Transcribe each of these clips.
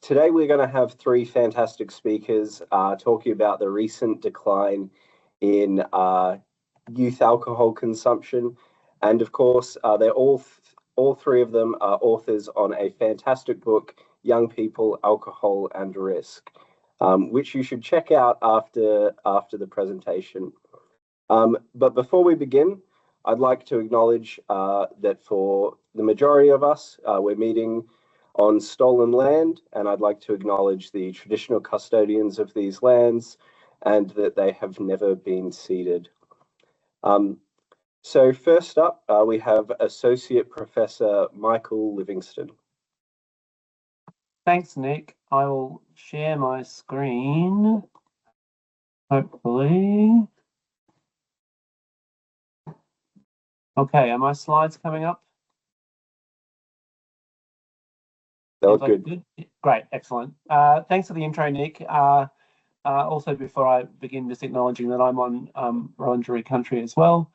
Today we're going to have three fantastic speakers talking about the recent decline in youth alcohol consumption, and of course they're all three of them are authors on a fantastic book, Young People, Alcohol and Risk, which you should check out after the presentation. But before we begin, I'd like to acknowledge that for the majority of us, we're meeting on stolen land, and I'd like to acknowledge the traditional custodians of these lands and that they have never been ceded. So first up, we have Associate Professor Michael Livingston. Thanks, Nick. I will share my screen, hopefully. Okay, are my slides coming up? That was good. Great, excellent. Thanks for the intro, Nick. Also, before I begin, just acknowledging that I'm on Wurundjeri country as well.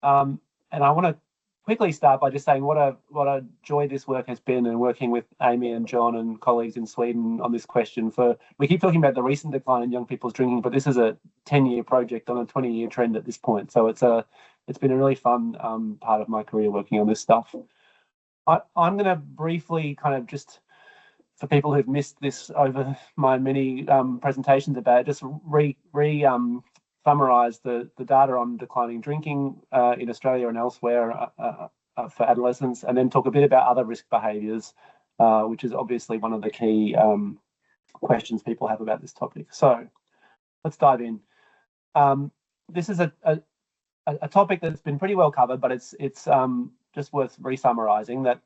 And I want to quickly start by just saying what a joy this work has been, and working with Amy and John and colleagues in Sweden on this question. We keep talking about the recent decline in young people's drinking, but this is a 10-year project on a 20-year trend at this point. So it's been a really fun part of my career working on this stuff. I'm going to briefly kind of just, for people who've missed this over my many presentations about it, just summarise the data on declining drinking in Australia and elsewhere for adolescents, and then talk a bit about other risk behaviours, which is obviously one of the key questions people have about this topic. So let's dive in. This is a topic that's been pretty well covered, but it's just worth re-summarising that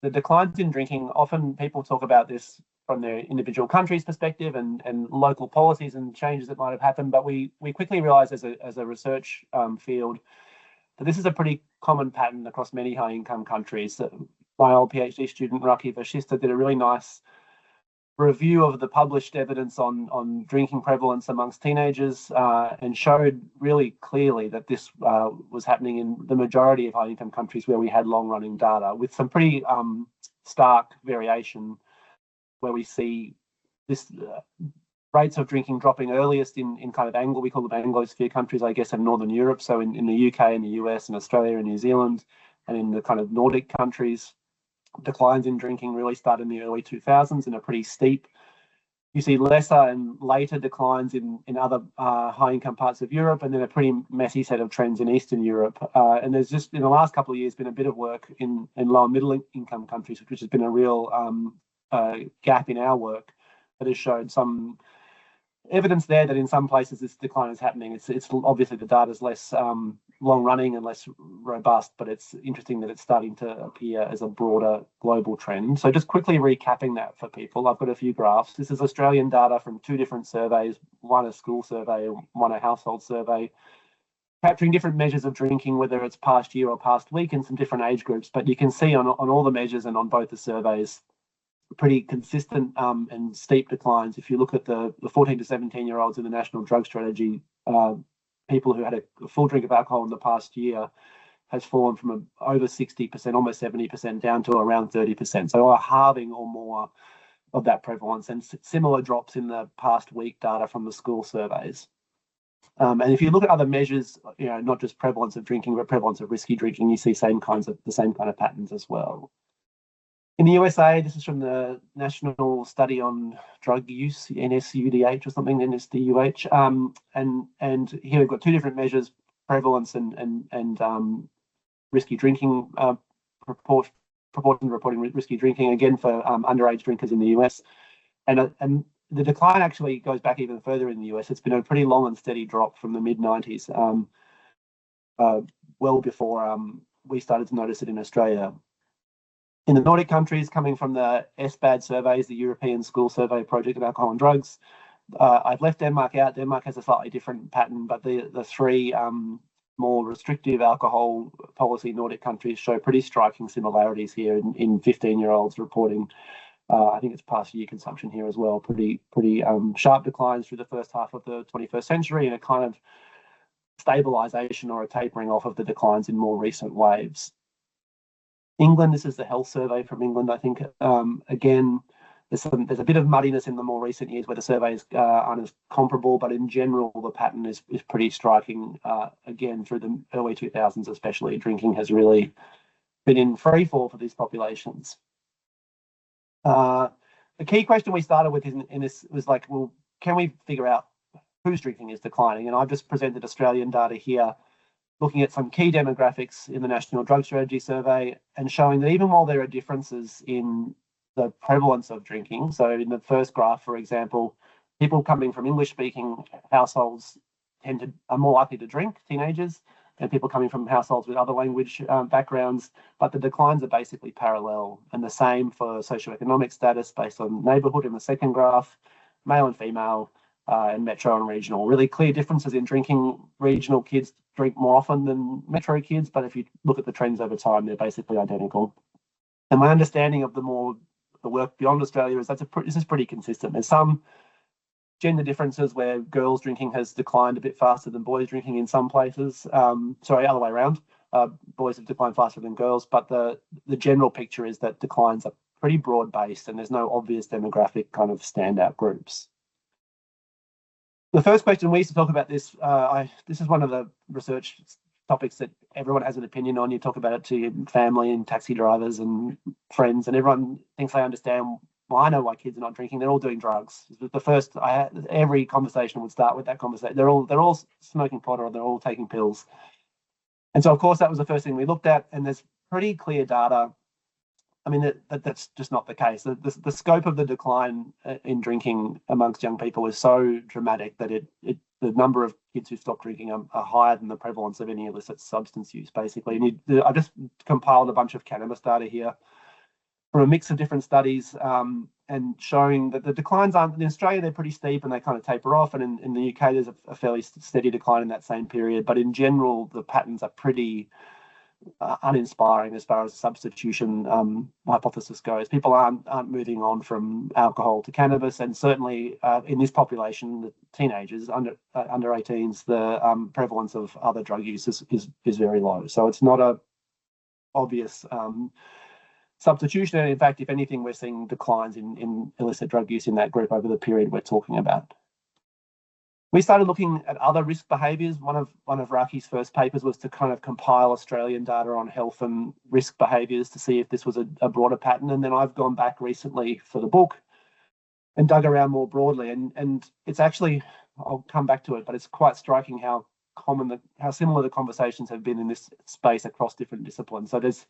the declines in drinking, often people talk about this from their individual country's perspective and local policies and changes that might have happened, but we quickly realised as a research field that this is a pretty common pattern across many high-income countries. My old PhD student, Raki Vashista, did a really nice review of the published evidence on drinking prevalence amongst teenagers and showed really clearly that this was happening in the majority of high-income countries where we had long-running data, with some pretty stark variation, where we see this rates of drinking dropping earliest in kind of we call them Anglosphere countries, I guess, in Northern Europe. So in the UK and the US and Australia and New Zealand, and in the kind of Nordic countries, declines in drinking really start in the early 2000s and are pretty steep. You see lesser and later declines in other high-income parts of Europe, and then a pretty messy set of trends in Eastern Europe. And there's just, in the last couple of years, been a bit of work in low and middle-income countries, which has been a real gap in our work that has showed some evidence there that in some places this decline is happening. It's obviously the data is less long-running and less robust, but it's interesting that it's starting to appear as a broader global trend. So just quickly recapping that for people, I've got a few graphs. This is Australian data from two different surveys, one a school survey, one a household survey, capturing different measures of drinking, whether it's past year or past week, and some different age groups. But you can see on all the measures and on both the surveys, pretty consistent and steep declines. If you look at the 14 to 17-year-olds in the National Drug Strategy, people who had a full drink of alcohol in the past year has fallen from over 60%, almost 70%, down to around 30%. So a halving or more of that prevalence, and similar drops in the past week data from the school surveys. And if you look at other measures, not just prevalence of drinking, but prevalence of risky drinking, you see the same kind of patterns as well. In the USA, this is from the National Study on Drug Use, NSUDH or something, NSDUH, and here we've got two different measures: prevalence and risky drinking, proportion reporting risky drinking, again for underage drinkers in the US, and the decline actually goes back even further in the US. It's been a pretty long and steady drop from the mid-90s, well before we started to notice it in Australia. In the Nordic countries, coming from the SBAD surveys, the European School Survey Project of Alcohol and Drugs, I've left Denmark out. Denmark has a slightly different pattern, but the three more restrictive alcohol policy Nordic countries show pretty striking similarities here in 15-year-olds reporting, I think it's past year consumption here as well, pretty sharp declines through the first half of the 21st century, and a kind of stabilisation or a tapering off of the declines in more recent waves. England, this is the health survey from England, I think, again, There's a bit of muddiness in the more recent years where the surveys aren't as comparable, but in general, the pattern is pretty striking. Again, through the early 2000s, especially, drinking has really been in free fall for these populations. The key question we started with in this was like, well, can we figure out whose drinking is declining? And I've just presented Australian data here, looking at some key demographics in the National Drug Strategy Survey and showing that even while there are differences in the prevalence of drinking, so in the first graph, for example, people coming from English-speaking households are more likely to drink, teenagers, than people coming from households with other language backgrounds, but the declines are basically parallel, and the same for socioeconomic status based on neighbourhood in the second graph, male and female, and metro and regional. Really clear differences in drinking. Regional kids drink more often than metro kids, but if you look at the trends over time, they're basically identical. And my understanding of the work beyond Australia is this is pretty consistent. There's some gender differences where girls drinking has declined a bit faster than boys drinking in some places. Sorry, other way around. Boys have declined faster than girls, but the general picture is that declines are pretty broad-based and there's no obvious demographic kind of standout groups. The first question we used to talk about this, this is one of the research topics that everyone has an opinion on. You talk about it to your family and taxi drivers and friends, and everyone thinks they understand. Well, I know why kids are not drinking. They're all doing drugs. The first, every conversation would start with that conversation. They're all smoking pot or they're all taking pills. And so, of course, that was the first thing we looked at. And there's pretty clear data. I mean, that's just not the case. The scope of the decline in drinking amongst young people is so dramatic that the number of kids who stop drinking are higher than the prevalence of any illicit substance use, basically. And I just compiled a bunch of cannabis data here from a mix of different studies and showing that the declines aren't, in Australia, they're pretty steep and they kind of taper off. And in the UK, there's a fairly steady decline in that same period. But in general, the patterns are pretty uninspiring as far as the substitution hypothesis goes. People aren't moving on from alcohol to cannabis, and certainly in this population, the teenagers under 18s, the prevalence of other drug use is very low. So it's not a obvious substitution. And in fact, if anything, we're seeing declines in illicit drug use in that group over the period we're talking about. We started looking at other risk behaviours. One of Raki's first papers was to kind of compile Australian data on health and risk behaviours to see if this was a broader pattern. And then I've gone back recently for the book and dug around more broadly. And it's actually, I'll come back to it, but it's quite striking how similar the conversations have been in this space across different disciplines. So there's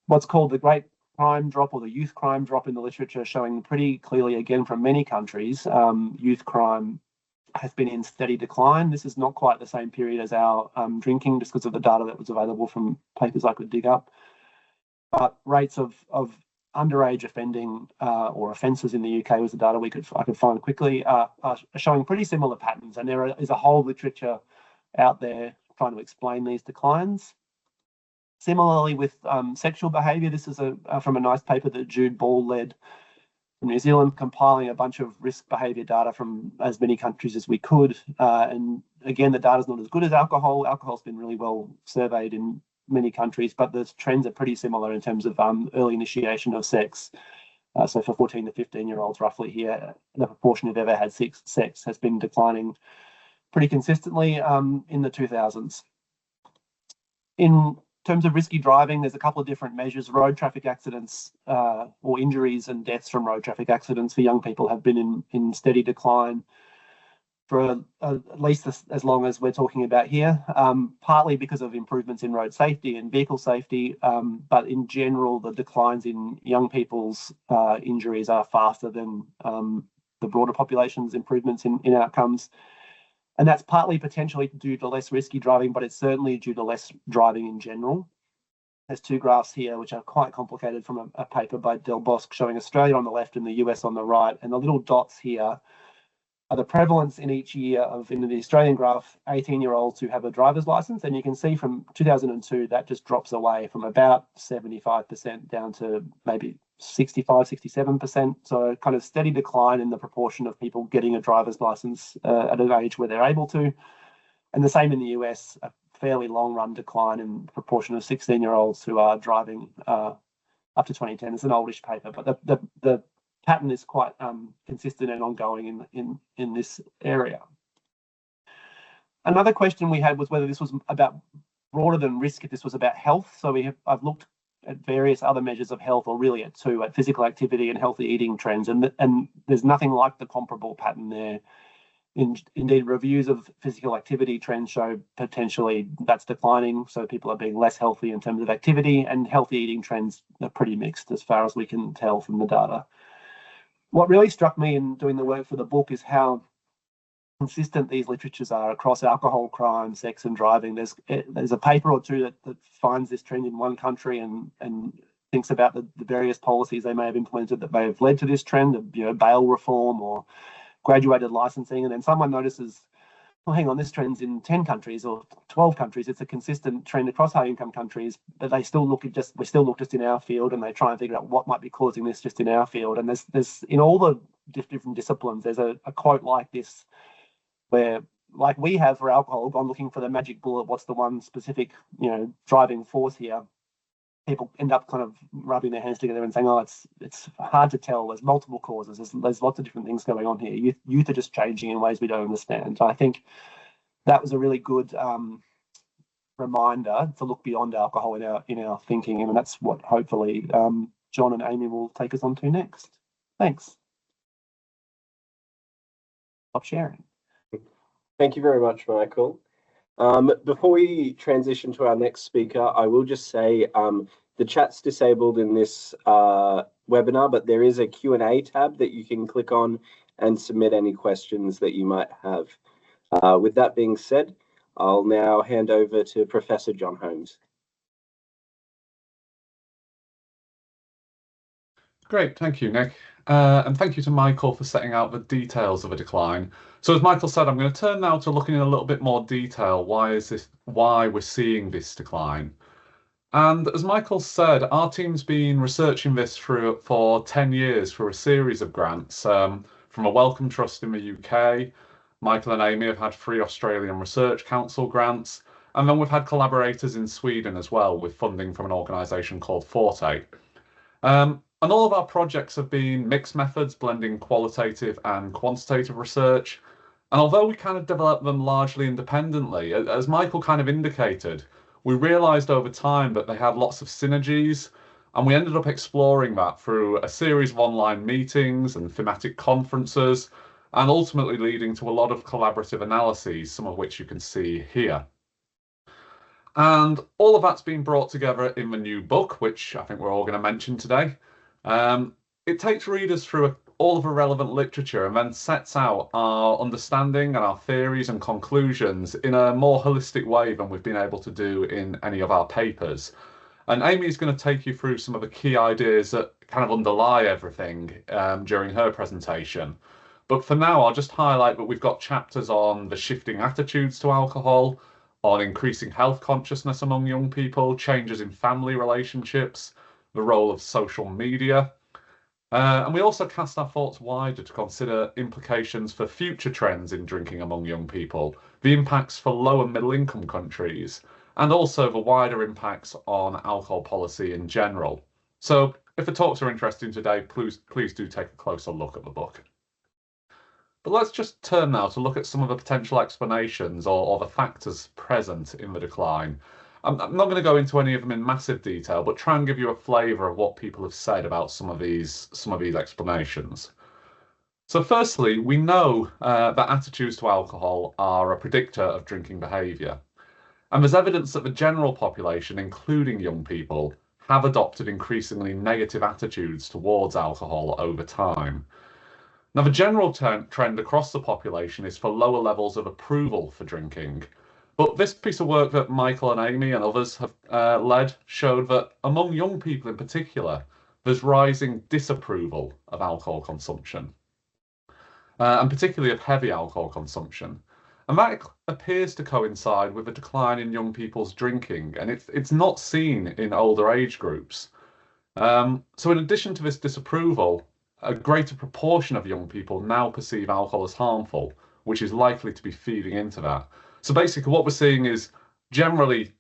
what's called the great crime drop or the youth crime drop in the literature, showing pretty clearly, again, from many countries, youth crime has been in steady decline. This is not quite the same period as our drinking, just because of the data that was available from papers I could dig up. But rates of underage offending or offences in the UK was the data I could find quickly, are showing pretty similar patterns. And there is a whole literature out there trying to explain these declines. Similarly with sexual behaviour, this is from a nice paper that Jude Ball led from New Zealand, compiling a bunch of risk behaviour data from as many countries as we could. And again, the data is not as good as alcohol. Alcohol's been really well surveyed in many countries, but the trends are pretty similar in terms of early initiation of sex. So for 14 to 15-year-olds roughly here, the proportion who've ever had sex has been declining pretty consistently in the 2000s. In terms of risky driving, there's a couple of different measures. Road traffic accidents or injuries and deaths from road traffic accidents for young people have been in steady decline for at least as long as we're talking about here, partly because of improvements in road safety and vehicle safety, but in general, the declines in young people's injuries are faster than the broader population's improvements in outcomes. And that's partly potentially due to less risky driving, but it's certainly due to less driving in general. There's two graphs here, which are quite complicated from a paper by Del Bosque, showing Australia on the left and the US on the right. And the little dots here are the prevalence in each year of, in the Australian graph, 18-year-olds who have a driver's license. And you can see from 2002, that just drops away from about 75% down to maybe 65, 67%. So kind of steady decline in the proportion of people getting a driver's license at an age where they're able to. And the same in the US, a fairly long run decline in the proportion of 16-year-olds who are driving up to 2010. It's an oldish paper, but the pattern is quite consistent and ongoing in this area. Another question we had was whether this was about broader than risk, if this was about health. So I've looked at various other measures of health, or really at two, at physical activity and healthy eating trends, and there's nothing like the comparable pattern there. Indeed, reviews of physical activity trends show potentially that's declining, so people are being less healthy in terms of activity, and healthy eating trends are pretty mixed as far as we can tell from the data. What really struck me in doing the work for the book is how consistent these literatures are across alcohol, crime, sex and driving. There's a paper or two that finds this trend in one country and thinks about the various policies they may have implemented that may have led to this trend, bail reform or graduated licensing, and then someone notices, well, hang on, this trend's in 10 countries or 12 countries. It's a consistent trend across high income countries, but we still look just in our field, and they try and figure out what might be causing this just in our field. And there's in all the different disciplines, there's a quote like this, where, like we have for alcohol, gone looking for the magic bullet, what's the one specific, driving force here. People end up kind of rubbing their hands together and saying, oh, it's hard to tell. There's multiple causes. There's lots of different things going on here. Youth are just changing in ways we don't understand. I think that was a really good reminder to look beyond alcohol in our thinking, and that's what hopefully John and Amy will take us on to next. Thanks. Stop sharing. Thank you very much, Michael. Before we transition to our next speaker, I will just say the chat's disabled in this webinar, but there is a Q&A tab that you can click on and submit any questions that you might have. With that being said, I'll now hand over to Professor John Holmes. Great, thank you, Nick. And thank you to Michael for setting out the details of a decline. So as Michael said, I'm going to turn now to looking in a little bit more detail. Why we're seeing this decline? And as Michael said, our team's been researching this for 10 years through a series of grants from a Wellcome Trust in the UK. Michael and Amy have had 3 Australian Research Council grants, and then we've had collaborators in Sweden as well with funding from an organisation called Forte. And all of our projects have been mixed methods, blending qualitative and quantitative research. And although we kind of developed them largely independently, as Michael kind of indicated, we realised over time that they had lots of synergies, and we ended up exploring that through a series of online meetings and thematic conferences, and ultimately leading to a lot of collaborative analyses, some of which you can see here. And all of that's been brought together in the new book, which I think we're all going to mention today. It takes readers through all of the relevant literature and then sets out our understanding and our theories and conclusions in a more holistic way than we've been able to do in any of our papers. And Amy's going to take you through some of the key ideas that kind of underlie everything during her presentation. But for now, I'll just highlight that we've got chapters on the shifting attitudes to alcohol, on increasing health consciousness among young people, changes in family relationships, the role of social media. And we also cast our thoughts wider to consider implications for future trends in drinking among young people, the impacts for low and middle income countries, and also the wider impacts on alcohol policy in general. So if the talks are interesting today, please do take a closer look at the book. But let's just turn now to look at some of the potential explanations or the factors present in the decline. I'm not going to go into any of them in massive detail, but try and give you a flavour of what people have said about some of these explanations. So firstly, we know that attitudes to alcohol are a predictor of drinking behaviour. And there's evidence that the general population, including young people, have adopted increasingly negative attitudes towards alcohol over time. Now, the general trend across the population is for lower levels of approval for drinking. But this piece of work that Michael and Amy and others have led showed that among young people in particular, there's rising disapproval of alcohol consumption, and particularly of heavy alcohol consumption. And that appears to coincide with a decline in young people's drinking, and it's not seen in older age groups. So in addition to this disapproval, a greater proportion of young people now perceive alcohol as harmful, which is likely to be feeding into that. So basically what we're seeing is generally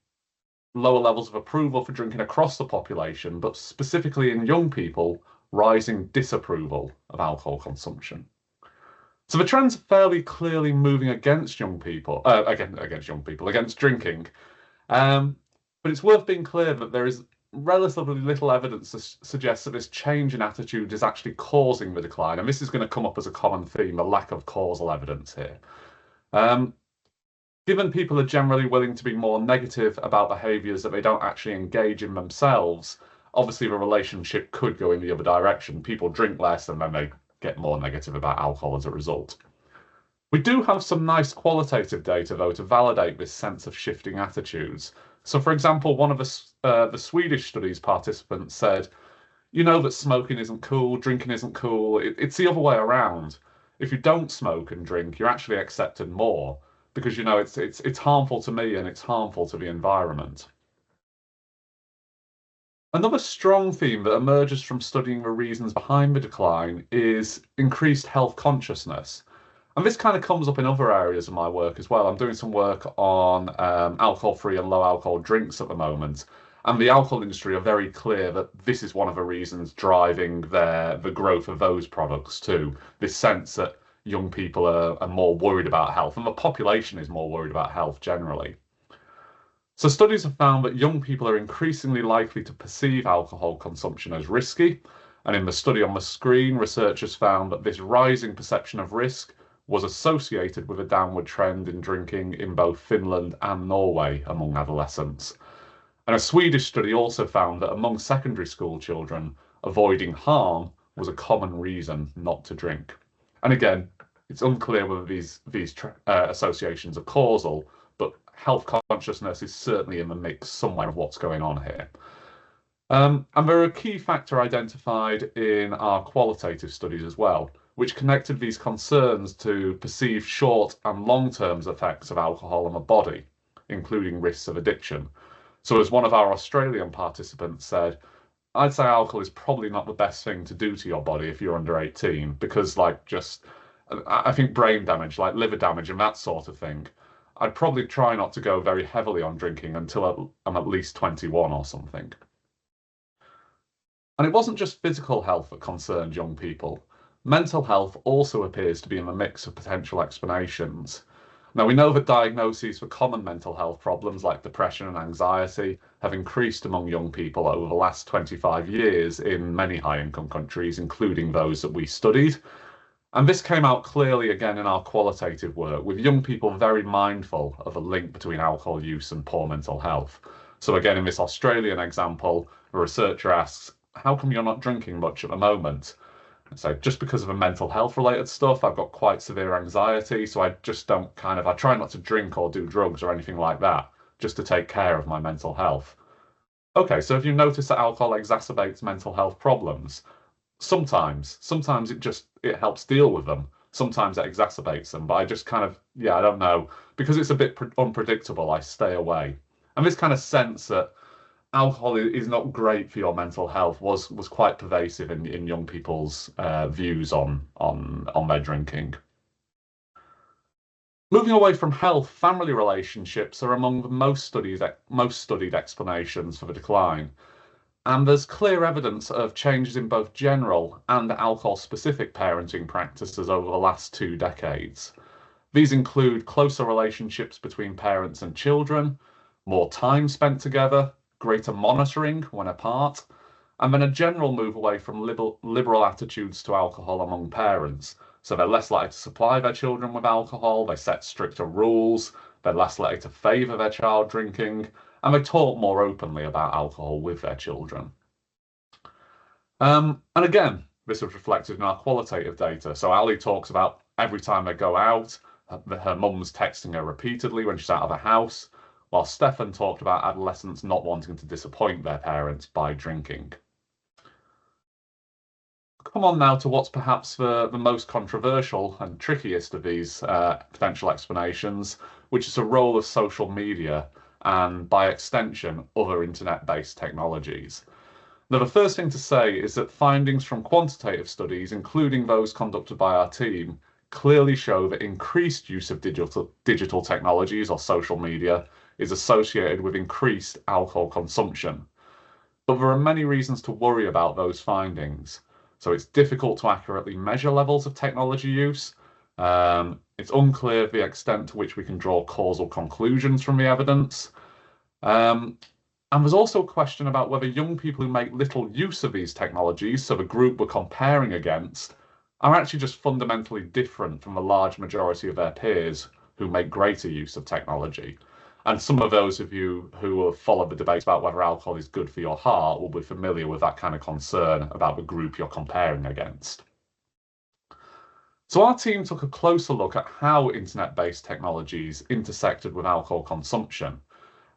lower levels of approval for drinking across the population, but specifically in young people, rising disapproval of alcohol consumption. So the trends are fairly clearly moving against young people, against drinking. But it's worth being clear that there is relatively little evidence to suggest that this change in attitude is actually causing the decline. And this is going to come up as a common theme, the lack of causal evidence here. Given people are generally willing to be more negative about behaviours that they don't actually engage in themselves, obviously the relationship could go in the other direction. People drink less and then they get more negative about alcohol as a result. We do have some nice qualitative data, though, to validate this sense of shifting attitudes. So, for example, one of the Swedish studies participants said, you know that smoking isn't cool, drinking isn't cool. It's the other way around. If you don't smoke and drink, you're actually accepted more because, you know, it's harmful to me and it's harmful to the environment. Another strong theme that emerges from studying the reasons behind the decline is increased health consciousness. And this kind of comes up in other areas of my work as well. I'm doing some work on alcohol-free and low-alcohol drinks at the moment. And the alcohol industry are very clear that this is one of the reasons driving the growth of those products too. This sense that young people are more worried about health, and the population is more worried about health generally. So studies have found that young people are increasingly likely to perceive alcohol consumption as risky. And in the study on the screen, researchers found that this rising perception of risk was associated with a downward trend in drinking in both Finland and Norway among adolescents. And a Swedish study also found that among secondary school children, avoiding harm was a common reason not to drink. And again, it's unclear whether these associations are causal, but health consciousness is certainly in the mix somewhere of what's going on here. And there are a key factor identified in our qualitative studies as well, which connected these concerns to perceived short and long-term effects of alcohol on the body, including risks of addiction. So as one of our Australian participants said, I'd say alcohol is probably not the best thing to do to your body if you're under 18, because I think brain damage, like liver damage and that sort of thing, I'd probably try not to go very heavily on drinking until I'm at least 21 or something. And it wasn't just physical health that concerned young people. Mental health also appears to be in the mix of potential explanations. Now, we know that diagnoses for common mental health problems like depression and anxiety have increased among young people over the last 25 years in many high-income countries, including those that we studied. And this came out clearly again in our qualitative work, with young people very mindful of a link between alcohol use and poor mental health. So again, in this Australian example, a researcher asks, how come you're not drinking much at the moment? So just because of the mental health related stuff, I've got quite severe anxiety, so I just don't I try not to drink or do drugs or anything like that, just to take care of my mental health. Okay, so have you noticed that alcohol exacerbates mental health problems? Sometimes it helps deal with them. Sometimes it exacerbates them, but I just I don't know. Because it's a bit unpredictable, I stay away. And this kind of sense that alcohol is not great for your mental health was quite pervasive in young people's views on their drinking. Moving away from health, family relationships are among the most studied explanations for the decline. And there's clear evidence of changes in both general and alcohol-specific parenting practices over the last 2 decades. These include closer relationships between parents and children, more time spent together, greater monitoring when apart, and then a general move away from liberal attitudes to alcohol among parents. So they're less likely to supply their children with alcohol, they set stricter rules, they're less likely to favour their child drinking, and they talk more openly about alcohol with their children. And again, this was reflected in our qualitative data. So Ali talks about every time they go out, her mum's texting her repeatedly when she's out of the house, while Stefan talked about adolescents not wanting to disappoint their parents by drinking. Come on now to what's perhaps the most controversial and trickiest of these potential explanations, which is the role of social media and, by extension, other internet-based technologies. Now, the first thing to say is that findings from quantitative studies, including those conducted by our team, clearly show that increased use of digital technologies or social media is associated with increased alcohol consumption. But there are many reasons to worry about those findings. So it's difficult to accurately measure levels of technology use. It's unclear the extent to which we can draw causal conclusions from the evidence. And there's also a question about whether young people who make little use of these technologies, so the group we're comparing against, are actually just fundamentally different from the large majority of their peers who make greater use of technology. And some of those of you who have followed the debate about whether alcohol is good for your heart will be familiar with that kind of concern about the group you're comparing against. So our team took a closer look at how internet-based technologies intersected with alcohol consumption.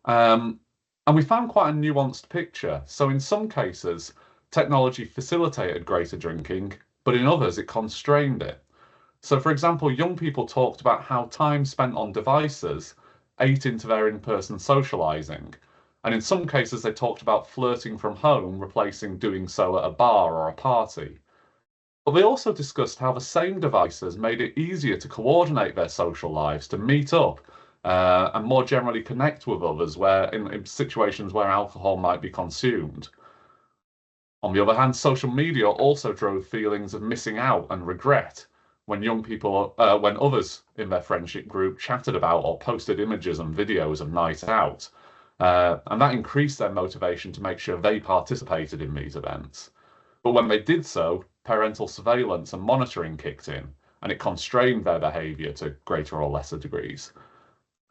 And we found quite a nuanced picture. So in some cases, technology facilitated greater drinking, but in others, it constrained it. So for example, young people talked about how time spent on devices ate into their in-person socializing. And in some cases, they talked about flirting from home replacing doing so at a bar or a party. But they also discussed how the same devices made it easier to coordinate their social lives, to meet up, and more generally connect with others where in situations where alcohol might be consumed. On the other hand, social media also drove feelings of missing out and regret when young people, when others in their friendship group chatted about or posted images and videos of night out. And that increased their motivation to make sure they participated in these events. But when they did so, parental surveillance and monitoring kicked in, and it constrained their behaviour to greater or lesser degrees.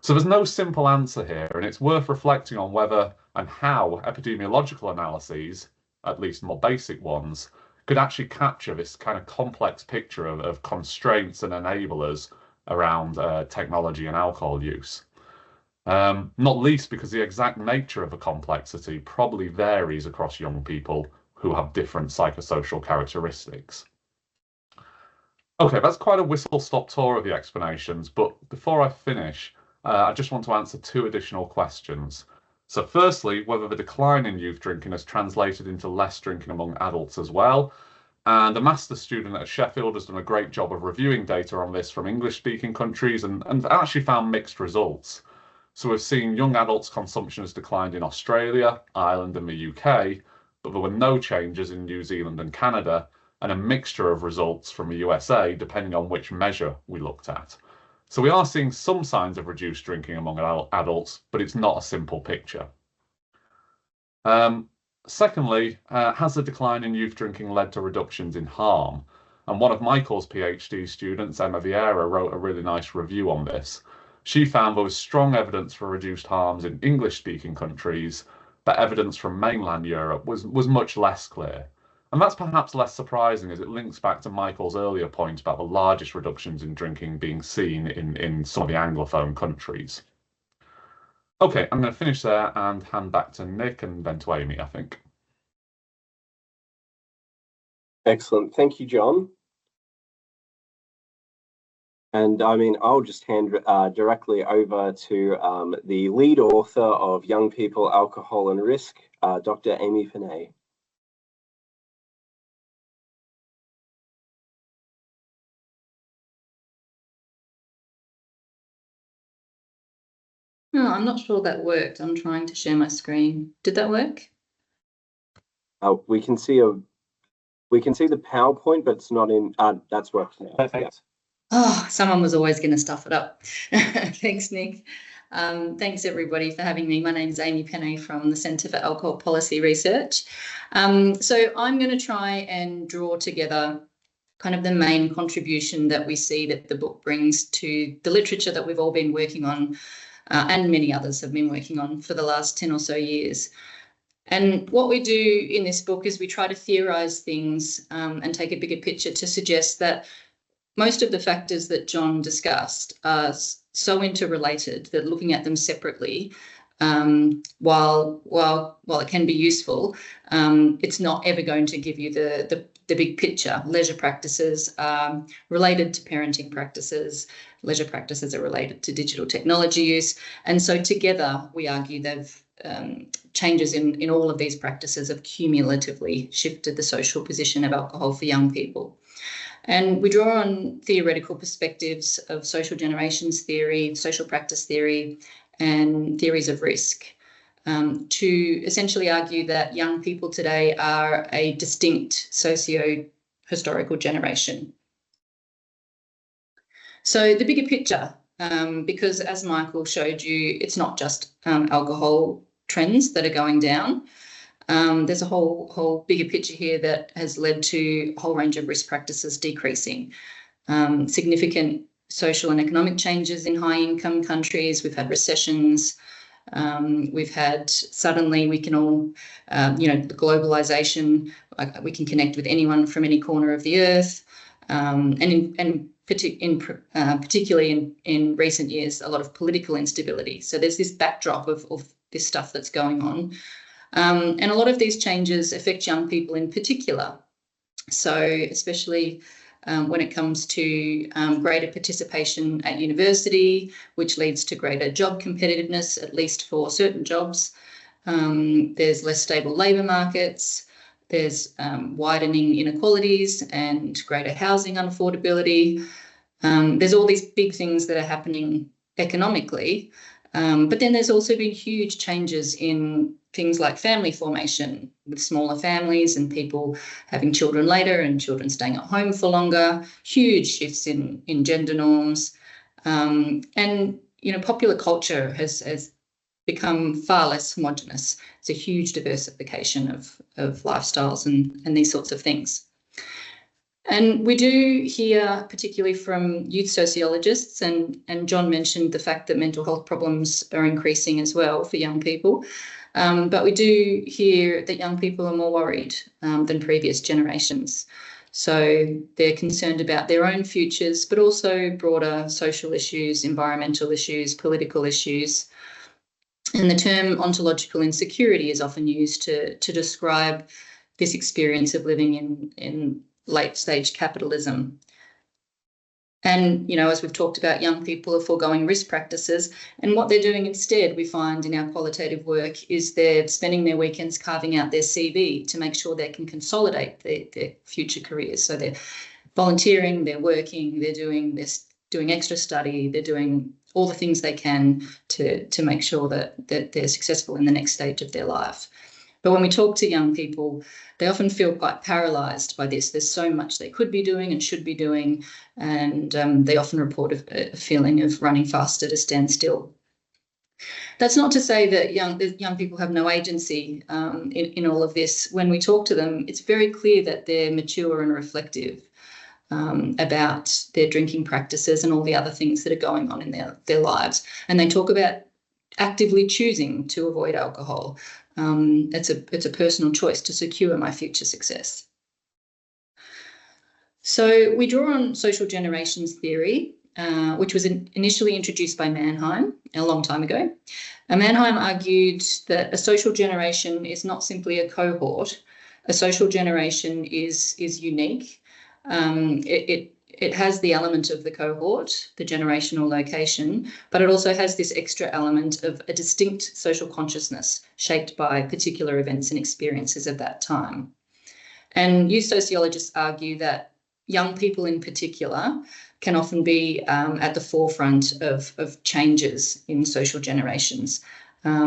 So there's no simple answer here, and it's worth reflecting on whether and how epidemiological analyses, at least more basic ones, could actually capture this kind of complex picture of constraints and enablers around technology and alcohol use. Not least because the exact nature of the complexity probably varies across young people who have different psychosocial characteristics. Okay, that's quite a whistle-stop tour of the explanations, but before I finish, I just want to answer two additional questions. So firstly, whether the decline in youth drinking has translated into less drinking among adults as well. And a master's student at Sheffield has done a great job of reviewing data on this from English-speaking countries and actually found mixed results. So we've seen young adults' consumption has declined in Australia, Ireland and the UK, but there were no changes in New Zealand and Canada, and a mixture of results from the USA depending on which measure we looked at. So we are seeing some signs of reduced drinking among adults, but it's not a simple picture. Secondly, has the decline in youth drinking led to reductions in harm? And one of Michael's PhD students, Emma Vieira, wrote a really nice review on this. She found there was strong evidence for reduced harms in English-speaking countries, but evidence from mainland Europe was much less clear. And that's perhaps less surprising as it links back to Michael's earlier point about the largest reductions in drinking being seen in some of the Anglophone countries. Okay, I'm going to finish there and hand back to Nick and then to Amy, I think. Excellent. Thank you, John. And I mean, I'll just hand directly over to the lead author of Young People, Alcohol and Risk, Dr. Amy Pennay. Oh, I'm not sure that worked. I'm trying to share my screen. Did that work? We can see the PowerPoint, but it's not in. That's worked now. Perfect. Yeah. Oh, someone was always going to stuff it up. Thanks, Nick. Thanks, everybody, for having me. My name is Amy Pennay from the Centre for Alcohol Policy Research. So I'm going to try and draw together kind of the main contribution that we see that the book brings to the literature that we've all been working on, and many others have been working on for the last 10 or so years. And what we do in this book is we try to theorise things and take a bigger picture to suggest that most of the factors that John discussed are so interrelated that looking at them separately, while it can be useful, it's not ever going to give you the big picture. Leisure practices are related to parenting practices. Leisure practices are related to digital technology use. And so together, we argue they've changes in all of these practices have cumulatively shifted the social position of alcohol for young people. And we draw on theoretical perspectives of social generations theory, social practice theory, and theories of risk to essentially argue that young people today are a distinct historical generation. So the bigger picture, because as Michael showed you, it's not just alcohol trends that are going down. There's a whole bigger picture here that has led to a whole range of risk practices decreasing. Significant social and economic changes in high-income countries. We've had recessions. We've had suddenly we can all, the globalization. We can connect with anyone from any corner of the earth, particularly in recent years, a lot of political instability. So there's this backdrop of this stuff that's going on. And a lot of these changes affect young people in particular. So especially when it comes to greater participation at university, which leads to greater job competitiveness, at least for certain jobs. There's less stable labour markets. There's widening inequalities and greater housing unaffordability. There's all these big things that are happening economically. But then there's also been huge changes in things like family formation, with smaller families and people having children later and children staying at home for longer, huge shifts in gender norms. And, popular culture has become far less homogenous. It's a huge diversification of lifestyles and these sorts of things. And we do hear, particularly from youth sociologists, and John mentioned the fact that mental health problems are increasing as well for young people. But we do hear that young people are more worried than previous generations. So they're concerned about their own futures, but also broader social issues, environmental issues, political issues. And the term ontological insecurity is often used to describe this experience of living in late stage capitalism. And, as we've talked about, young people are foregoing risk practices. And what they're doing instead, we find in our qualitative work, is they're spending their weekends carving out their CV to make sure they can consolidate their future careers. So they're volunteering, they're working, they're doing extra study, they're doing all the things they can to make sure that they're successful in the next stage of their life. But when we talk to young people, they often feel quite paralysed by this. There's so much they could be doing and should be doing, and they often report a feeling of running faster to stand still. That's not to say that young people have no agency in all of this. When we talk to them, it's very clear that they're mature and reflective about their drinking practices and all the other things that are going on in their lives. And they talk about actively choosing to avoid alcohol. It's a personal choice to secure my future success. So we draw on social generations theory, which was initially introduced by Mannheim a long time ago. And Mannheim argued that a social generation is not simply a cohort. A social generation is unique. It has the element of the cohort, the generational location, but it also has this extra element of a distinct social consciousness shaped by particular events and experiences of that time. And youth sociologists argue that young people in particular can often be at the forefront of changes in social generations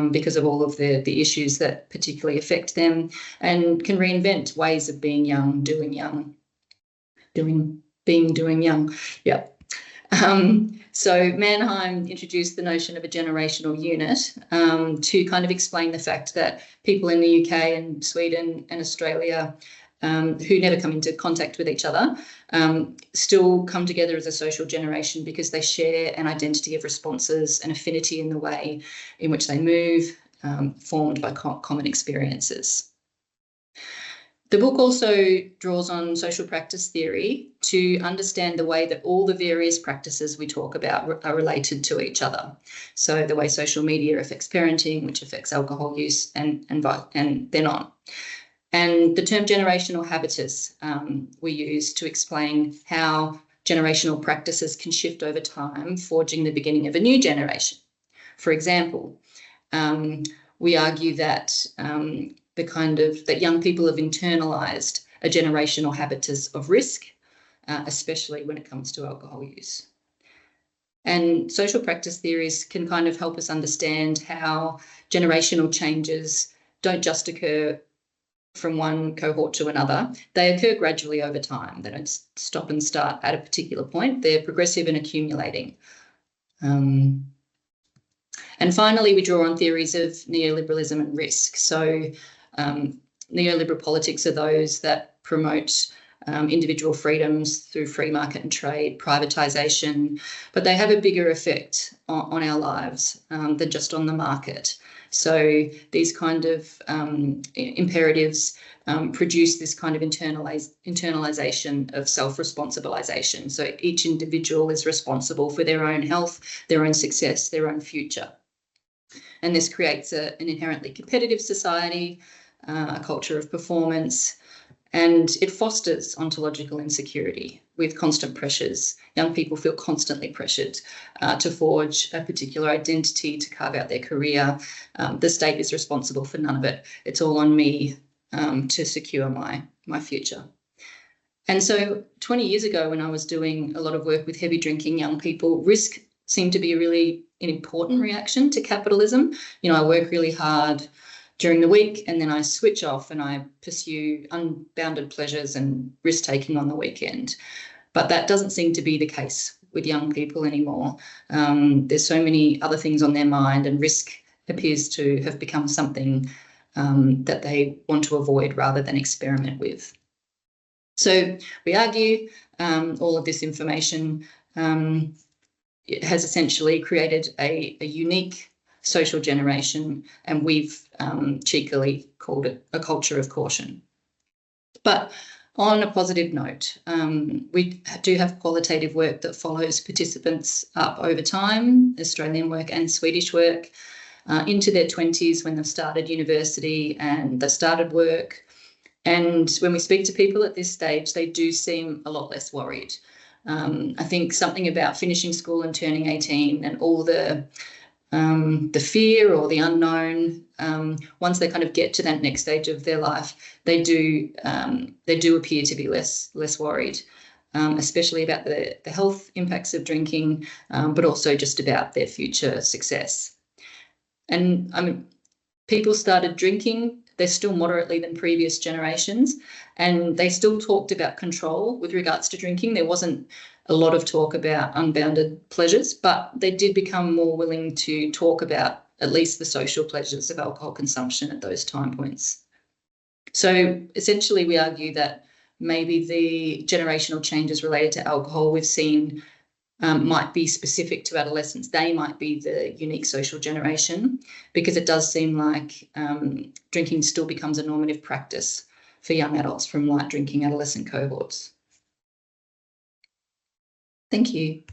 because of all of the issues that particularly affect them, and can reinvent ways of being young, doing young. Yeah. So Mannheim introduced the notion of a generational unit to kind of explain the fact that people in the UK and Sweden and Australia who never come into contact with each other still come together as a social generation because they share an identity of responses and affinity in the way in which they move, formed by common experiences. The book also draws on social practice theory to understand the way that all the various practices we talk about are related to each other. So the way social media affects parenting, which affects alcohol use, and then on. And the term generational habitus we use to explain how generational practices can shift over time, forging the beginning of a new generation. For example, we argue that that young people have internalised a generational habitus of risk, especially when it comes to alcohol use. And social practice theories can kind of help us understand how generational changes don't just occur from one cohort to another. They occur gradually over time. They don't stop and start at a particular point. They're progressive and accumulating. And finally, we draw on theories of neoliberalism and risk. So neoliberal politics are those that promote individual freedoms through free market and trade, privatisation, but they have a bigger effect on our lives than just on the market. So these kind of imperatives produce this kind of internalisation of self-responsibilisation. So each individual is responsible for their own health, their own success, their own future. And this creates an inherently competitive society, a culture of performance, and it fosters ontological insecurity with constant pressures. Young people feel constantly pressured to forge a particular identity, to carve out their career. The state is responsible for none of it. It's all on me to secure my future. And so 20 years ago, when I was doing a lot of work with heavy drinking young people, risk seemed to be really an important reaction to capitalism. You know, I work really hard during the week and then I switch off and I pursue unbounded pleasures and risk-taking on the weekend. But that doesn't seem to be the case with young people anymore. There's so many other things on their mind, and risk appears to have become something that they want to avoid rather than experiment with. So we argue all of this information it has essentially created a unique social generation, and we've cheekily called it a culture of caution. But on a positive note, we do have qualitative work that follows participants up over time, Australian work and Swedish work, into their 20s when they've started university and they've started work. And when we speak to people at this stage, they do seem a lot less worried. I think something about finishing school and turning 18 and all the fear or the unknown, once they kind of get to that next stage of their life, they do appear to be less worried, especially about the health impacts of drinking, but also just about their future success. And I mean, people started drinking, they're still moderately than previous generations, and they still talked about control with regards to drinking. There wasn't a lot of talk about unbounded pleasures, but they did become more willing to talk about at least the social pleasures of alcohol consumption at those time points. So essentially we argue that maybe the generational changes related to alcohol we've seen might be specific to adolescents. They might be the unique social generation, because it does seem like drinking still becomes a normative practice for young adults from light drinking adolescent cohorts. Thank you.